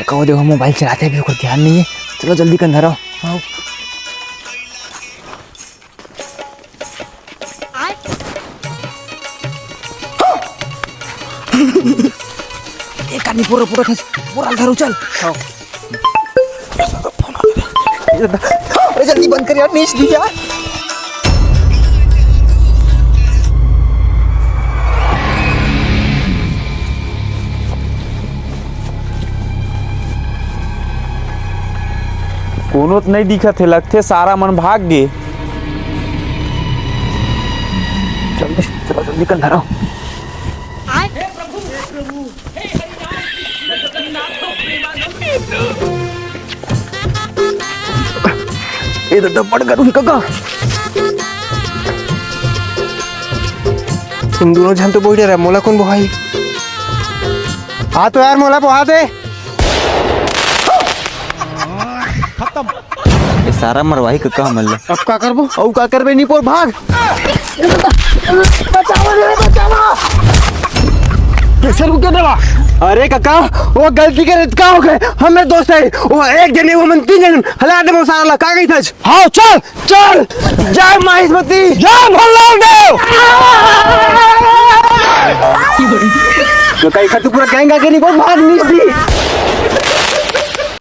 कहो देखो मोबाइल चलाते हैं, कोई ध्यान नहीं है। चलो जल्दी के अंदर आओ। एक आदमी पूरा पूरा खस पूरा अंदर उछल। अरे जल्दी बंद कर यार, नीच दी यार। कोनो तो नहीं दिखत है, लगते सारा मन भाग गए। जल्दी चलो जल्दी के अंदर आओ। ये तो डब्बड़ करूँ काका। तुम दोनों जन तो बोल रहे मोला कौन बोहाई? हाँ तो यार मोला बोहा दे। ये सारा मरवाही काका हमल। अब का करबो? औ का करबे नी पोर भाग। बचाओ रे बचाओ। कैसे रुके देवा? अरे काका वो गलती करे का हो गए, हमें दोस्त है वो एक जने वो मन तीन जन हला दे मो सारा का गई थज। हां चल चल जय माहिष्मती जय भगवान देव। तो कई खतु पूरा गैंग आके नहीं बहुत भाग नीच दी।